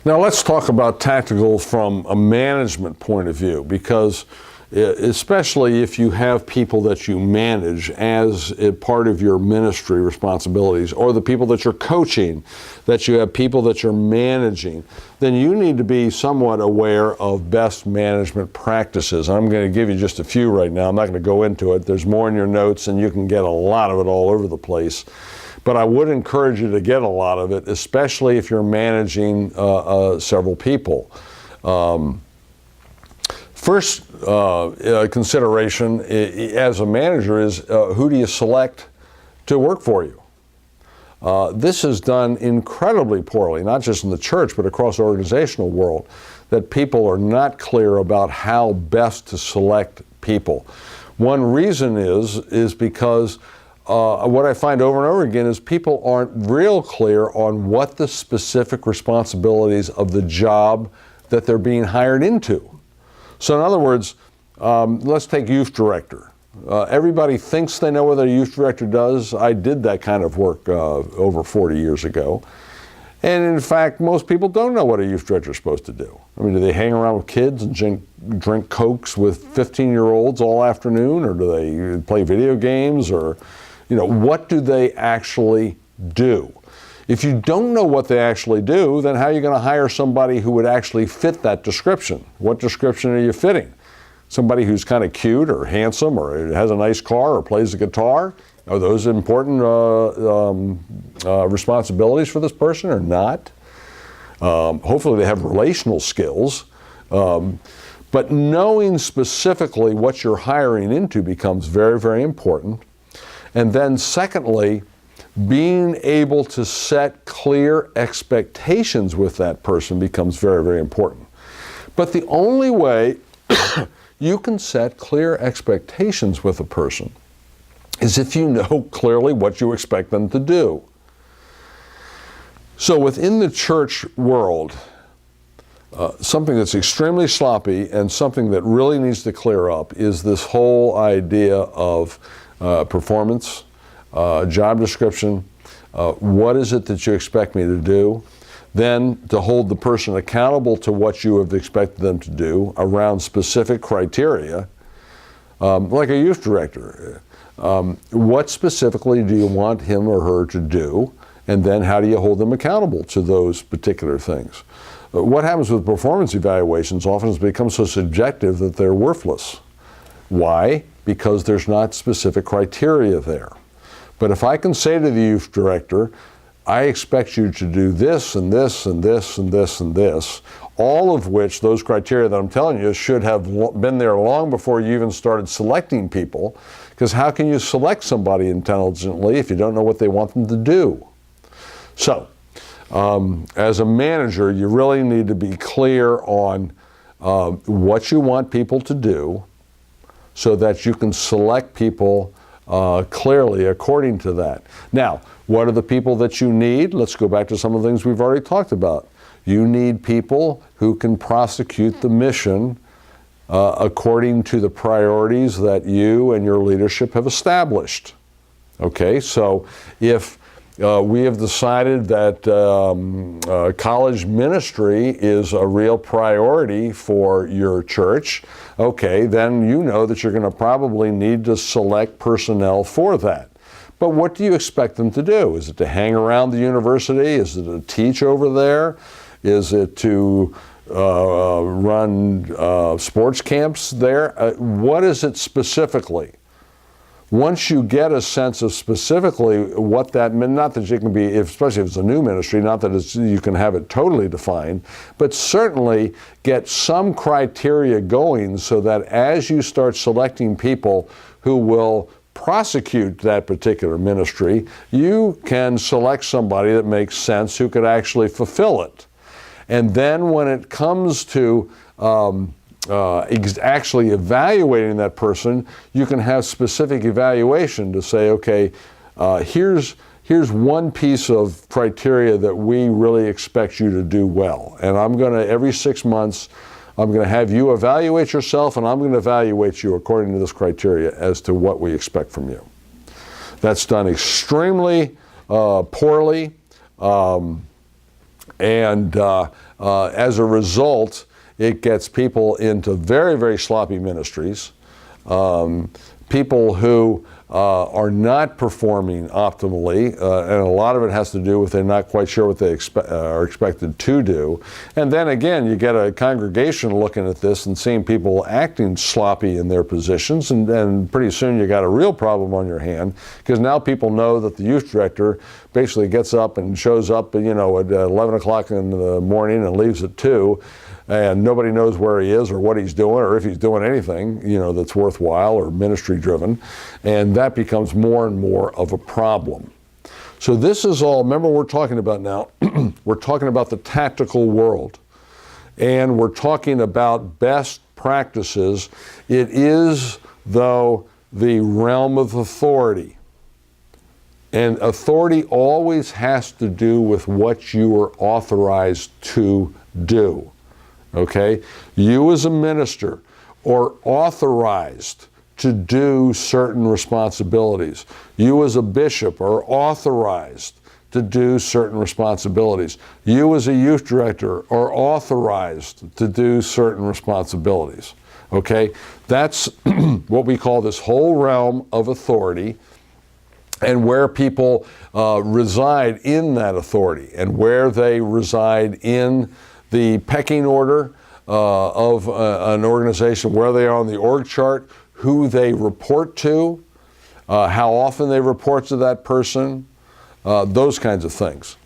Now let's talk about tactical from a management point of view, because especially if you have people that you manage as a part of your ministry responsibilities, or the people that you're coaching, that you have people that you're managing, then you need to be somewhat aware of best management practices. I'm going to give you just a few right now. I'm not going to go into it. There's more in your notes, and you can get a lot of it all over the place. But I would encourage you to get a lot of it, especially if you're managing several people. First consideration as a manager is who do you select to work for you? This is done incredibly poorly, not just in the church, but across the organizational world, that people are not clear about how best to select people. One reason is because what I find over and over again is people aren't real clear on what the specific responsibilities of the job that they're being hired into. So in other words, let's take youth director. Everybody thinks they know what a youth director does. I did that kind of work over 40 years ago. And in fact, most people don't know what a youth director is supposed to do. I mean, do they hang around with kids and drink Cokes with 15-year-olds all afternoon? Or do they play video games? Or, what do they actually do? If you don't know what they actually do, then how are you going to hire somebody who would actually fit that description? What description are you fitting? Somebody who's kind of cute or handsome or has a nice car or plays the guitar? Are those important responsibilities for this person or not? Hopefully they have relational skills. But knowing specifically what you're hiring into becomes very, very important. And then secondly, being able to set clear expectations with that person becomes very, very important. But the only way you can set clear expectations with a person is if you know clearly what you expect them to do. So within the church world, something that's extremely sloppy and something that really needs to clear up is this whole idea of performance, job description, what is it that you expect me to do? Then to hold the person accountable to what you have expected them to do around specific criteria, like a youth director. What specifically do you want him or her to do? And then how do you hold them accountable to those particular things? What happens with performance evaluations often has become so subjective that they're worthless. Why? Because there's not specific criteria there. But if I can say to the youth director, I expect you to do this and this and this and this and this, all of which, those criteria that I'm telling you, should have been there long before you even started selecting people, because how can you select somebody intelligently if you don't know what they want them to do? So, as a manager, you really need to be clear on what you want people to do so that you can select people clearly according to that. Now, what are the people that you need? Let's go back to some of the things we've already talked about. You need people who can prosecute the mission according to the priorities that you and your leadership have established. Okay, so if we have decided that college ministry is a real priority for your church, okay, then you know that you're going to probably need to select personnel for that. But what do you expect them to do? Is it to hang around the university? Is it to teach over there? Is it to run sports camps there? What is it specifically? Once you get a sense of specifically what that means, not that you can be, especially if it's a new ministry, not that you can have it totally defined, but certainly get some criteria going so that as you start selecting people who will prosecute that particular ministry, you can select somebody that makes sense who could actually fulfill it. And then when it comes to actually evaluating that person, you can have specific evaluation to say, okay, here's one piece of criteria that we really expect you to do well. And I'm going to, every 6 months, I'm going to have you evaluate yourself, and I'm going to evaluate you according to this criteria as to what we expect from you. That's done extremely poorly. And As a result, it gets people into very, very sloppy ministries, people who are not performing optimally, and a lot of it has to do with they're not quite sure what they are expected to do. And then again, you get a congregation looking at this and seeing people acting sloppy in their positions, and pretty soon you got a real problem on your hand, because now people know that the youth director basically gets up and shows up, at 11 o'clock in the morning and leaves at 2. And nobody knows where he is or what he's doing or if he's doing anything, that's worthwhile or ministry driven. And that becomes more and more of a problem. So this is all, remember we're talking about now, we're talking about the tactical world. And we're talking about best practices. It is, though, the realm of authority. And authority always has to do with what you are authorized to do. Okay? You as a minister are authorized to do certain responsibilities. You as a bishop are authorized to do certain responsibilities. You as a youth director are authorized to do certain responsibilities. Okay? That's what we call this whole realm of authority, and where people reside in that authority, and where they reside in the pecking order of an organization, where they are on the org chart, who they report to, how often they report to that person, those kinds of things.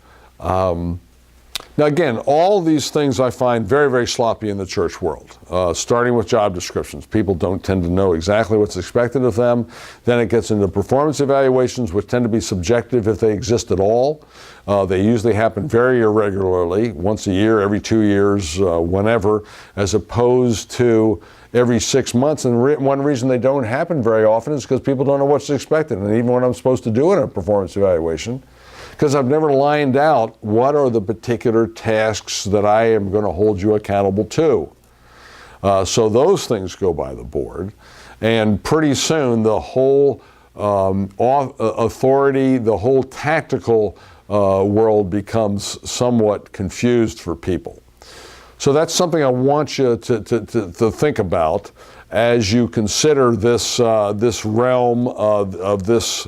Now again, all these things I find very, very sloppy in the church world, starting with job descriptions. People don't tend to know exactly what's expected of them. Then it gets into performance evaluations, which tend to be subjective if they exist at all. They usually happen very irregularly, once a year, every 2 years, whenever, as opposed to every 6 months. And one reason they don't happen very often is because people don't know what's expected. And even what I'm supposed to do in a performance evaluation, because I've never lined out what are the particular tasks that I am going to hold you accountable to. So those things go by the board. And pretty soon the whole authority, the whole tactical world becomes somewhat confused for people. So that's something I want you to think about as you consider this, this realm of this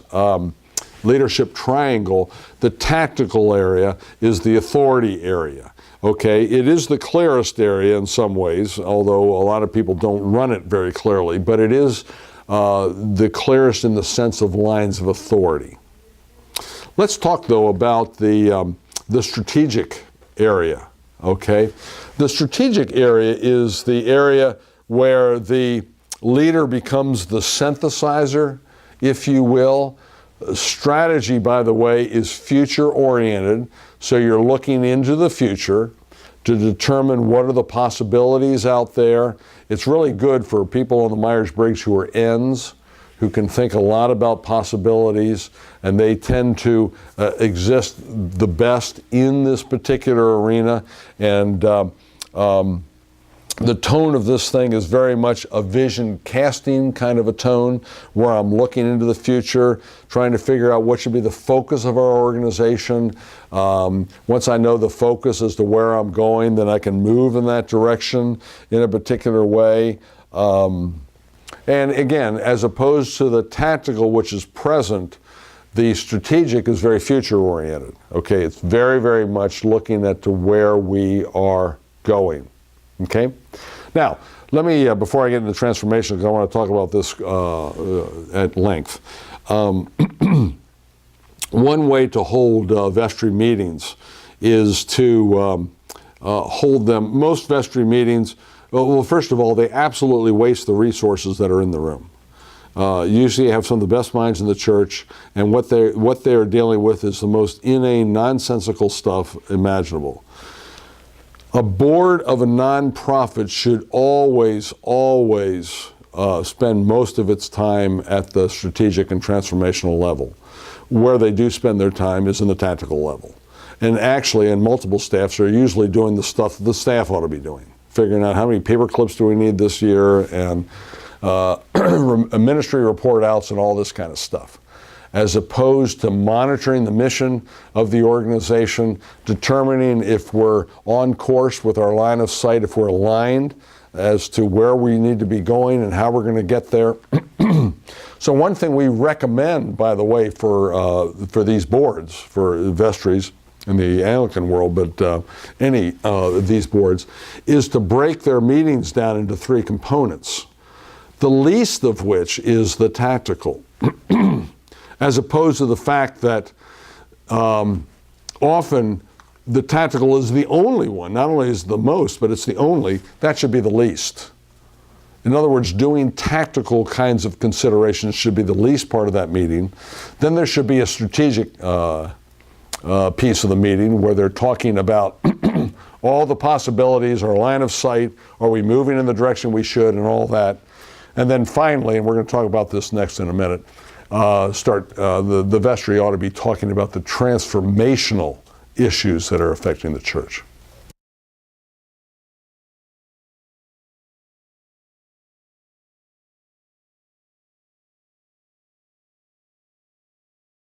leadership triangle. The tactical area is the authority area. Okay, it is the clearest area in some ways, although a lot of people don't run it very clearly, but it is the clearest in the sense of lines of authority. Let's talk though about the strategic area. Okay, the strategic area is the area where the leader becomes the synthesizer, if you will. Strategy, by the way, is future-oriented, so you're looking into the future to determine what are the possibilities out there. It's really good for people on the Myers-Briggs who are Ns, who can think a lot about possibilities, and they tend to exist the best in this particular arena. And the tone of this thing is very much a vision casting kind of a tone, where I'm looking into the future, trying to figure out what should be the focus of our organization. Once I know the focus as to where I'm going, then I can move in that direction in a particular way. And again, as opposed to the tactical, which is present, the strategic is very future oriented. Okay, it's very, very much looking at to where we are going. Okay, now let me, before I get into transformation, because I want to talk about this at length. One way to hold vestry meetings is to hold them. Most vestry meetings, well, first of all, they absolutely waste the resources that are in the room. Usually you have some of the best minds in the church, and what they're dealing with is the most inane, nonsensical stuff imaginable. A board of a nonprofit should always spend most of its time at the strategic and transformational level. Where they do spend their time is in the tactical level. And actually, and multiple staffs are usually doing the stuff the staff ought to be doing, figuring out how many paper clips do we need this year, and ministry report outs and all this kind of stuff. as opposed to monitoring the mission of the organization, determining if we're on course with our line of sight, if we're aligned as to where we need to be going and how we're going to get there. So one thing we recommend, by the way, for these boards, for vestries in the Anglican world, but any of these boards, is to break their meetings down into three components, the least of which is the tactical, as opposed to the fact that often the tactical is the only one. Not only is it the most, but it's the only. That should be the least. In other words, doing tactical kinds of considerations should be the least part of that meeting. Then there should be a strategic piece of the meeting where they're talking about all the possibilities, our line of sight, are we moving in the direction we should, and all that. And then finally, and we're going to talk about this next in a minute, the vestry ought to be talking about the transformational issues that are affecting the church.